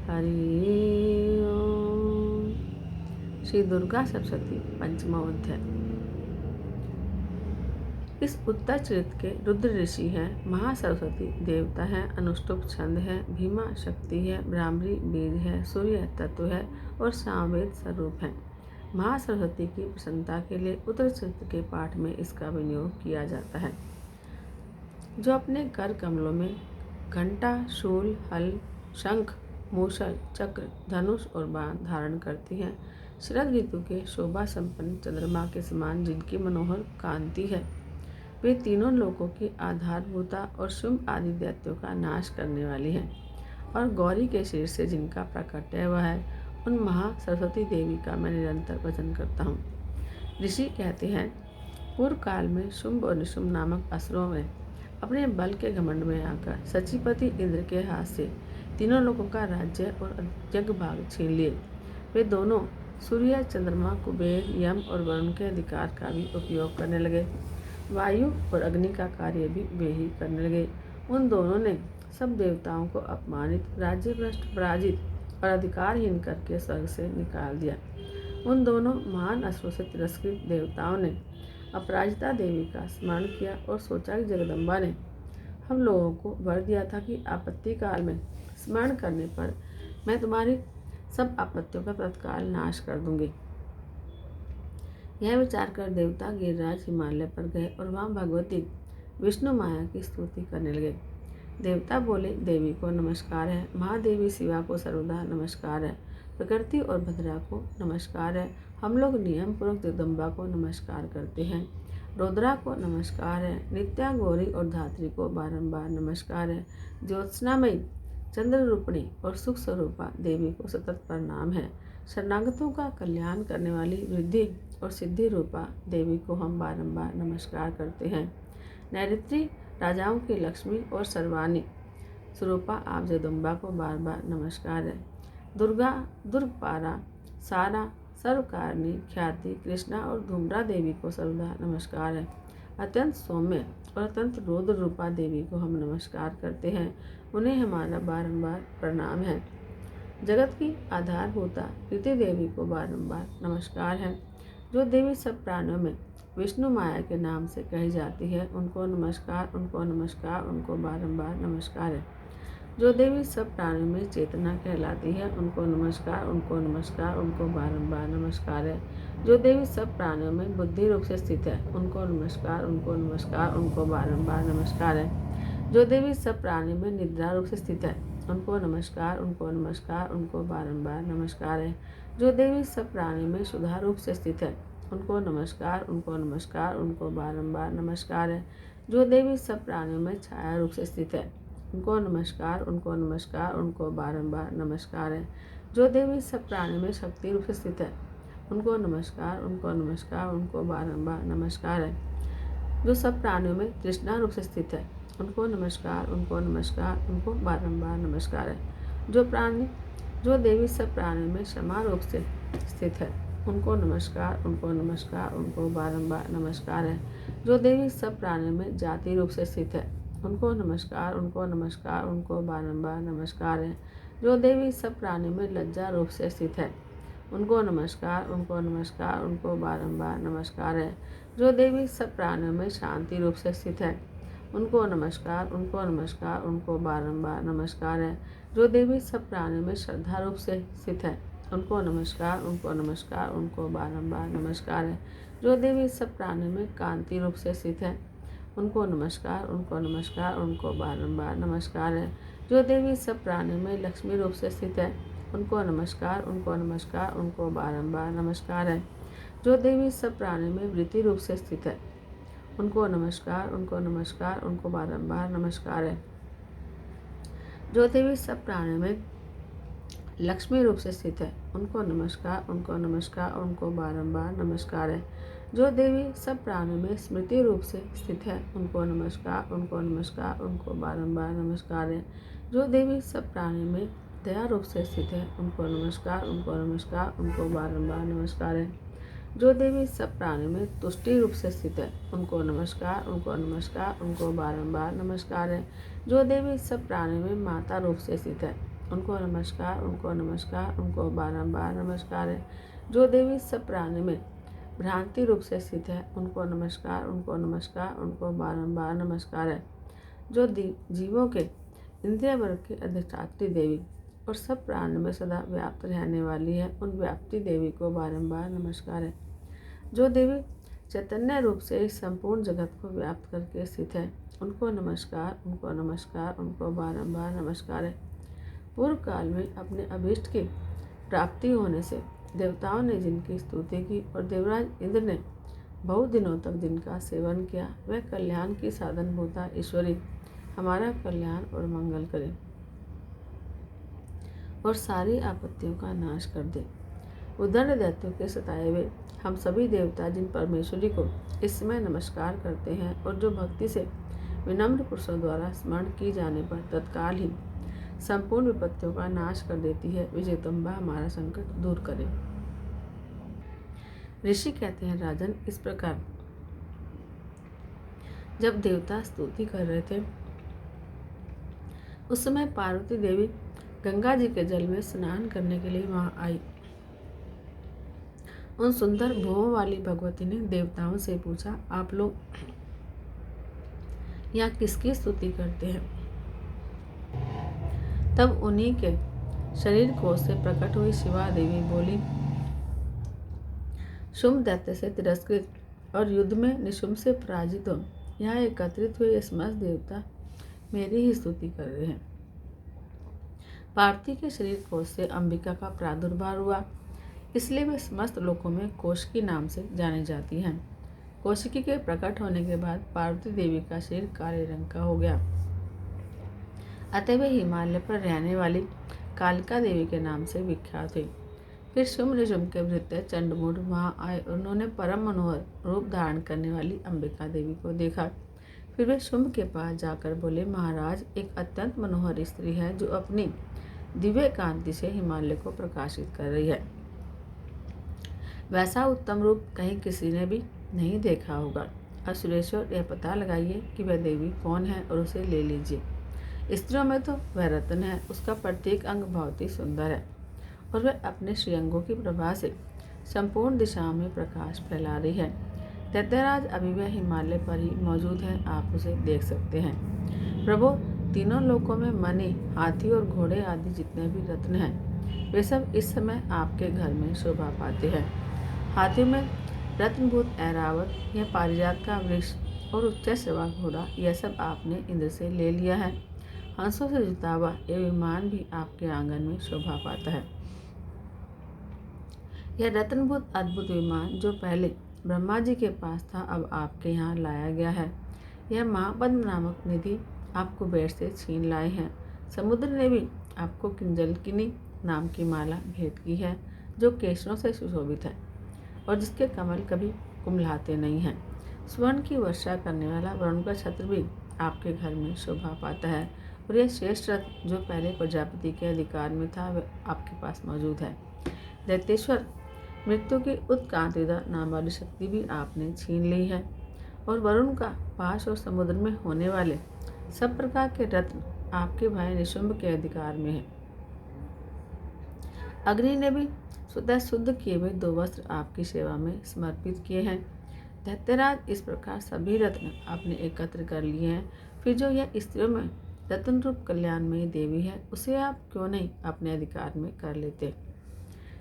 हरि ओम। श्री दुर्गा सप्तशती पंचमो अध्याय। इस उत्तर चरित्र के रुद्र ऋषि हैं, महासरस्वती देवता हैं, अनुष्टुप छंद है, भीमा शक्ति है, ब्राह्मणी बीज है, सूर्य तत्व है और सामवेद स्वरूप है। महासरस्वती की प्रसन्नता के लिए उत्तर चरित्र के पाठ में इसका विनियोग किया जाता है। जो अपने कर कमलों में घंटा, शूल, हल, शंख, मूसल, चक्र, धनुष और बाण धारण करती हैं, शरद ऋतु के शोभा संपन्न चंद्रमा के समान जिनकी मनोहर कांति है, वे तीनों लोकों की आधारभूता और शुंभ आदि दैत्यों का नाश करने वाली हैं, और गौरी के शीर से जिनका प्राकट्य हुआ है, उन महा सरस्वती देवी का मैं निरंतर भजन करता हूँ। ऋषि कहते हैं, पूर्व काल में शुंभ और निशुंभ नामक असुरों में अपने बल के घमंड में आकर सचिपति इंद्र के हाथ से तीनों लोगों का राज्य और यज्ञ भाग छीन लिए। वे दोनों सूर्य, चंद्रमा, कुबेर, यम और वरुण के अधिकार का भी उपयोग करने लगे। वायु और अग्नि का कार्य भी वे ही करने लगे। उन दोनों ने सब देवताओं को अपमानित, राज्य भ्रष्ट, पराजित और अधिकारहीन करके स्वर्ग से निकाल दिया। उन दोनों महान असुरों से तिरस्कृत देवताओं ने अपराजिता देवी का स्मरण किया और सोचा कि जगदम्बा ने हम लोगों को वर दिया था कि आपत्ति काल में स्मरण करने पर मैं तुम्हारी सब आपत्तियों का तत्काल नाश कर दूंगी। यह विचार कर देवता गिरिराज हिमालय पर गए और वहाँ भगवती विष्णु माया की स्तुति करने लगे। देवता बोले, देवी को नमस्कार है, महादेवी शिवा को सर्वदा नमस्कार है, प्रकृति और भद्रा को नमस्कार है। हम लोग नियम पूर्वक जगदम्बा को नमस्कार करते हैं। रुद्रा को नमस्कार है, नित्या, गौरी और धात्री को बारंबार नमस्कार है। ज्योत्सनामयी, चंद्र रूपिणी और सुख स्वरूपा देवी को सतत प्रणाम है। शरणागतों का कल्याण करने वाली वृद्धि और सिद्धि रूपा देवी को हम बारंबार नमस्कार करते हैं। नैऋत्री, राजाओं की लक्ष्मी और सर्वाणी स्वरूपा आप जगदम्बा को बार बार नमस्कार है। दुर्गा, दुर्गपारा, सारा, सर्वकारिणी, ख्याति, कृष्णा और धूम्रा देवी को सर्वदा नमस्कार है। अत्यंत सौम्य और अत्यंत रौद्र रूपा देवी को हम नमस्कार करते हैं, उन्हें हमारा बारंबार प्रणाम है। जगत की आधारभूता प्रीति देवी को बारंबार नमस्कार है। जो देवी सब प्राणियों में विष्णु माया के नाम से कही जाती है, उनको नमस्कार, उनको नमस्कार, उनको बारंबार नमस्कार है। जो देवी सब प्राणियों में चेतना कहलाती है, उनको नमस्कार, उनको नमस्कार, उनको बारंबार नमस्कार है। जो देवी सब प्राणियों में बुद्धि रूप से स्थित है, उनको नमस्कार, उनको नमस्कार, उनको बारंबार नमस्कार है। जो देवी सब प्राणियों में निद्रा रूप से स्थित है, उनको नमस्कार, उनको नमस्कार, उनको बारंबार नमस्कार है। जो देवी सब प्राणियों में सुधा रूप से स्थित है, उनको नमस्कार, उनको नमस्कार, उनको बारंबार नमस्कार है। जो देवी सब प्राणियों में छाया रूप से स्थित है, उनको नमस्कार, उनको नमस्कार, उनको बारंबार नमस्कार है। जो देवी सब प्राणियों में शक्ति रूप से स्थित है, उनको नमस्कार, उनको नमस्कार, उनको बारंबार नमस्कार है। जो सब प्राणियों में तृष्णा रूप से स्थित है, उनको नमस्कार, उनको नमस्कार, उनको बारंबार नमस्कार है। जो देवी सब प्राणियों में क्षमा रूप से स्थित है, उनको नमस्कार, उनको नमस्कार, उनको बारंबार नमस्कार है। जो देवी सब प्राणियों में जाति रूप से स्थित है, उनको नमस्कार, उनको नमस्कार, उनको बारंबार नमस्कार है। जो देवी सब प्राणियों में लज्जा रूप से स्थित है, उनको नमस्कार, उनको नमस्कार, उनको बारंबार नमस्कार है। जो देवी सब प्राणियों में शांति रूप से स्थित है, उनको नमस्कार, उनको नमस्कार, उनको बारंबार नमस्कार है। जो देवी सब प्राणियों में श्रद्धा रूप से स्थित है, उनको नमस्कार, उनको नमस्कार, उनको बारंबार नमस्कार है। जो देवी सब प्राणियों में कांति रूप से स्थित है, उनको नमस्कार, उनको नमस्कार, उनको बारंबार नमस्कार है। जो देवी सब प्राणियों में लक्ष्मी रूप से स्थित है, उनको नमस्कार, उनको नमस्कार, उनको बारंबार नमस्कार है। जो देवी सब प्राणियों में वृत्ति रूप से स्थित है, उनको नमस्कार, उनको नमस्कार, उनको बारंबार नमस्कार है। जो देवी सब प्राणियों में लक्ष्मी रूप से स्थित है, उनको नमस्कार, उनको नमस्कार, उनको बारंबार नमस्कार है। जो देवी सब प्राणियों में स्मृति रूप से स्थित है, उनको नमस्कार, उनको नमस्कार, उनको बारंबार नमस्कार है। जो देवी सब प्राणियों में दया रूप से स्थित है, उनको नमस्कार, उनको नमस्कार, उनको बारंबार नमस्कार है। जो देवी सब प्राणियों में तुष्टि रूप से स्थित है, उनको नमस्कार, उनको नमस्कार, उनको बारंबार नमस्कार है। जो देवी सब प्राणियों में माता रूप से स्थित है, उनको नमस्कार, उनको नमस्कार, उनको बारंबार नमस्कार है। जो देवी सब प्राणी में भ्रांति रूप से स्थित है, उनको नमस्कार, उनको नमस्कार, उनको बारंबार नमस्कार है। जो जीवों के इंद्रिय वर्ग की अधिष्ठात्री देवी और सब प्राण में सदा व्याप्त रहने वाली है, उन व्याप्ति देवी को बारंबार नमस्कार है। जो देवी चैतन्य रूप से इस संपूर्ण जगत को व्याप्त करके स्थित है, उनको नमस्कार, उनको नमस्कार, उनको बारंबार नमस्कार है। पूर्व काल में अपने अभीष्ट की प्राप्ति होने से देवताओं ने जिनकी स्तुति की और देवराज इंद्र ने बहुत दिनों तक जिनका सेवन किया, वह कल्याण की साधन भूता ईश्वरी हमारा कल्याण और मंगल करे और सारी आपत्तियों का नाश कर दे। उद्दंड दैत्यों के सताए हुए हम सभी देवता जिन परमेश्वरी को इस समय नमस्कार करते हैं और जो भक्ति से विनम्र पुरुषों द्वारा स्मरण की जाने पर तत्काल ही संपूर्ण विपत्तियों का नाश कर देती है, वे जगदम्बा हमारा संकट दूर करे। ऋषि कहते हैं, राजन, इस प्रकार जब देवता स्तुति कर रहे थे, उस समय पार्वती देवी गंगा जी के जल में स्नान करने के लिए वहां आई। उन सुंदर भुवों वाली भगवती ने देवताओं से पूछा, आप लोग यहाँ किसकी स्तुति करते हैं? तब उन्हीं के शरीर कोश से प्रकट हुई शिवा देवी बोली, शुंभ दैत्य से तिरस्कृत और युद्ध में निशुंभ से पराजित हो यहाँ एकत्रित हुए समस्त देवता मेरी ही स्तुति कर रहे हैं। पार्वती के शरीर कोश से अंबिका का प्रादुर्भाव हुआ, इसलिए वे समस्त लोकों में कोशिकी नाम से जानी जाती हैं। कोशिकी के प्रकट होने के बाद पार्वती देवी का शरीर काले रंग का हो गया, अतः वे हिमालय पर रहने वाली कालिका देवी के नाम से विख्यात हुई। फिर शुंभ निशुंभ के भृत्य चंडमूढ़ वहाँ आए और उन्होंने परम मनोहर रूप धारण करने वाली अंबिका देवी को देखा। फिर वे शुंभ के पास जाकर बोले, महाराज, एक अत्यंत मनोहर स्त्री है जो अपनी दिव्य कांति से हिमालय को प्रकाशित कर रही है। वैसा उत्तम रूप कहीं किसी ने भी नहीं देखा होगा। असुरेश्वर, यह पता लगाइए कि वह देवी कौन है और उसे ले लीजिए। स्त्रियों में तो वह रत्न है, उसका प्रत्येक अंग बहुत ही सुंदर है और वह अपने श्रीअंगों की प्रभा से संपूर्ण दिशाओं में प्रकाश फैला रही है। दैत्यराज अभी वह हिमालय पर ही मौजूद है, आप उसे देख सकते हैं। प्रभु, तीनों लोकों में मणि, हाथी और घोड़े आदि जितने भी रत्न हैं, वे सब इस समय आपके घर में शोभा पाते हैं। हाथियों में रत्नभूत ऐरावत, यह पारिजात का वृक्ष और उच्च सेवा घोड़ा, यह सब आपने इंद्र से ले लिया है। हंसों से जुता हुआ यह विमान भी आपके आंगन में शोभा पाता है। यह रत्नभूत अद्भुत विमान जो पहले ब्रह्मा जी के पास था, अब आपके यहाँ लाया गया है। यह महापद्म नामक निधि आप कुबेर से छीन लाए हैं। समुद्र ने भी आपको किंजलकिनी नाम की माला भेंट की है, जो केशरों से सुशोभित है और जिसके कमल कभी कुम्हलाते नहीं हैं। स्वर्ण की वर्षा करने वाला वरुण का छत्र भी आपके घर में शोभा पाता है और यह श्रेष्ठ रथ जो पहले प्रजापति के अधिकार में था, वह आपके पास मौजूद है। दैत्येश्वर, मृत्यु की उत्कांतिदा नाम वाली शक्ति भी आपने छीन ली है और वरुण का पाश और समुद्र में होने वाले सब प्रकार के रत्न आपके भाई निशुंभ के अधिकार में है। अग्नि ने भी स्वतः शुद्ध किए हुए 2 वस्त्र आपकी सेवा में समर्पित किए हैं। दैत्यराज, इस प्रकार सभी रत्न आपने एकत्र कर लिए हैं। फिर जो यह स्त्रियों में रत्न रूप कल्याणमयी देवी है, उसे आप क्यों नहीं अपने अधिकार में कर लेते?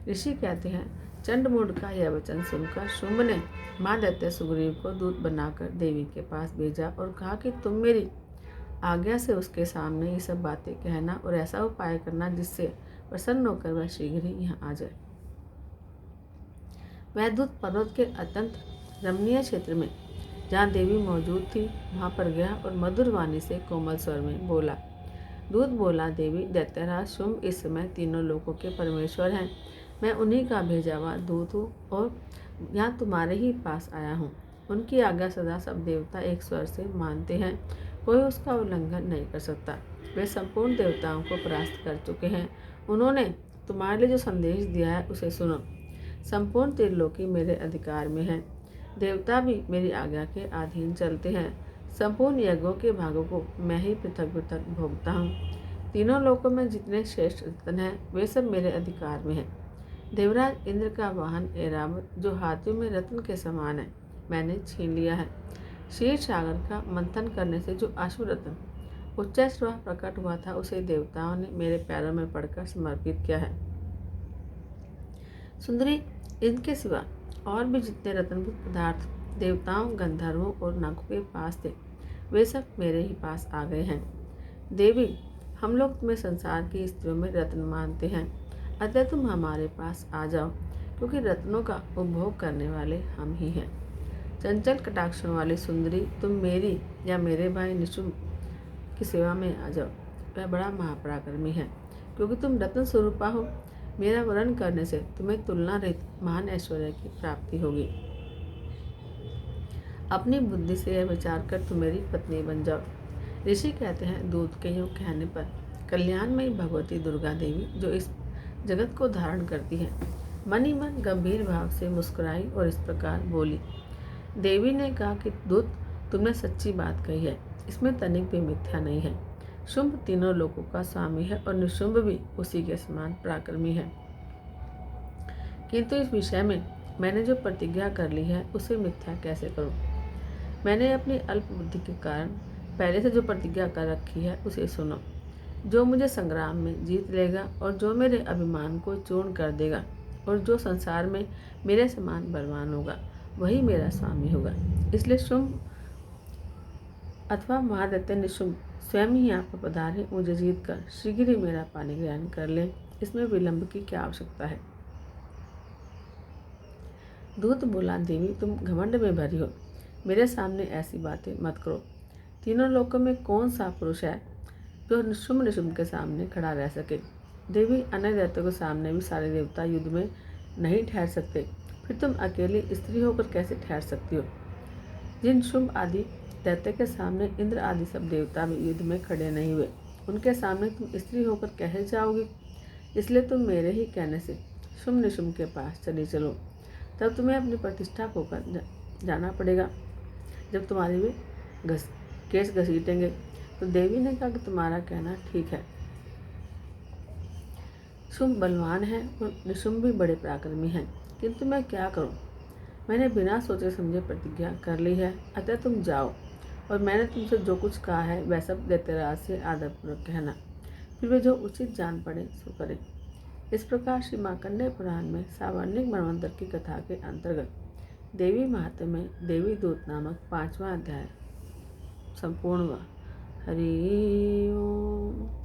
ऋषि कहते हैं, चंडमूढ़ का यह वचन सुनकर शुंभ ने माँ दैत्य सुग्रीव को दूत बनाकर देवी के पास भेजा और कहा कि तुम मेरी आज्ञा से उसके सामने ये सब बातें कहना और ऐसा उपाय करना जिससे प्रसन्न होकर वह शीघ्र ही यहाँ आ जाए। वह दूत पर्वत के अत्यंत रमणीय क्षेत्र में जहाँ देवी मौजूद थी वहाँ पर गया और मधुर वाणी से कोमल स्वर में बोला। दूत बोला, देवी, दैत्यराज शुंभ इस समय तीनों लोकों के परमेश्वर हैं। मैं उन्हीं का भेजा हुआ दूत हूँ और यहाँ तुम्हारे ही पास आया हूँ। उनकी आज्ञा सदा सब देवता एक स्वर से मानते हैं, कोई उसका उल्लंघन नहीं कर सकता। वे संपूर्ण देवताओं को परास्त कर चुके हैं। उन्होंने तुम्हारे लिए जो संदेश दिया है उसे सुनो। संपूर्ण त्रिलोकी मेरे अधिकार में है, देवता भी मेरी आज्ञा के अधीन चलते हैं। संपूर्ण यज्ञों के भागों को मैं ही पृथक पृथक भोगता हूँ। तीनों लोकों में जितने श्रेष्ठ रत्न हैं वे सब मेरे अधिकार में हैं। देवराज इंद्र का वाहन ऐरावत जो हाथियों में रत्न के समान है मैंने छीन लिया है। क्षीर सागर का मंथन करने से जो अश्व रत्न उच्चैश्रवा प्रकट हुआ था उसे देवताओं ने मेरे पैरों में पड़कर समर्पित किया है। सुंदरी, इनके सिवा और भी जितने रत्नभूत पदार्थ देवताओं, गंधर्वों और नागों के पास थे वे सब मेरे ही पास आ गए हैं। देवी, हम लोग तुम्हें संसार की स्त्रियों में रत्न मानते हैं, अतः तुम हमारे पास आ जाओ, क्योंकि रत्नों का उपभोग करने वाले हम ही हैं। चंचल कटाक्षों वाली सुंदरी, तुम मेरी या मेरे भाई निशुंभ की सेवा में आ जाओ। वह बड़ा महापराक्रमी है, क्योंकि तुम रत्न स्वरूपा हो। मेरा वर्ण करने से तुम्हें तुलना रहित महान ऐश्वर्य की प्राप्ति होगी। अपनी बुद्धि से यह विचार कर तुम मेरी पत्नी बन जाओ। ऋषि कहते हैं, दूत के यूं कहने पर कल्याणमयी भगवती दुर्गा देवी जो इस जगत को धारण करती है मन ही मन गंभीर भाव से मुस्कुराई और इस प्रकार बोली। देवी ने कहा कि दूत, तुमने सच्ची बात कही है, इसमें तनिक भी मिथ्या नहीं है। शुंभ तीनों लोकों का स्वामी है और निशुंभ भी उसी के समान पराक्रमी है, किंतु इस विषय में मैंने जो प्रतिज्ञा कर ली है उसे मिथ्या कैसे करूं? मैंने अपनी अल्प बुद्धि के कारण पहले से जो प्रतिज्ञा कर रखी है उसे सुनो। जो मुझे संग्राम में जीत लेगा और जो मेरे अभिमान को चूर्ण कर देगा और जो संसार में मेरे समान बलवान होगा वही मेरा स्वामी होगा। इसलिए शुंभ अथवा महादैत्य निशुंभ स्वयं ही यहाँ पर पधारे, मुझे जीत कर शीघ्र ही मेरा पानी ग्रहण कर लें। इसमें विलंब की क्या आवश्यकता है? दूत बोला, देवी तुम घमंड में भरी हो, मेरे सामने ऐसी बातें मत करो। तीनों लोकों में कौन सा पुरुष है जो निशुंभ के सामने खड़ा रह सके? देवी, अन्य दैत्यों के सामने भी सारे देवता युद्ध में नहीं ठहर सकते, फिर तुम अकेली स्त्री होकर कैसे ठहर सकती हो? जिन शुंभ आदि दैत्य के सामने इंद्र आदि सब देवता भी युद्ध में खड़े नहीं हुए, उनके सामने तुम स्त्री होकर कैसे जाओगी? इसलिए तुम मेरे ही कहने से शुंभ निशुंभ के पास चली चलो, तब तुम्हें अपनी प्रतिष्ठा खोकर जाना पड़ेगा। जब तुम्हारी वे केस घसीटेंगे। तो देवी ने कहा कि तुम्हारा कहना ठीक है। शुंभ बलवान है और निशुंभ भी बड़े पराक्रमी हैं, किंतु मैं क्या करूं? मैंने बिना सोचे समझे प्रतिज्ञा कर ली है, अतः तुम जाओ और मैंने तुमसे जो कुछ कहा है वह सब दैत्यराज से आदरपूर्वक कहना, फिर वे जो उचित जान पड़े सो करें। इस प्रकार श्री मार्कंडेय पुराण में सावर्णिक मनवंतर की कथा के अंतर्गत देवी महात्म्य में देवी दूत नामक 5वां अध्याय संपूर्ण हुआ। हरि ओम।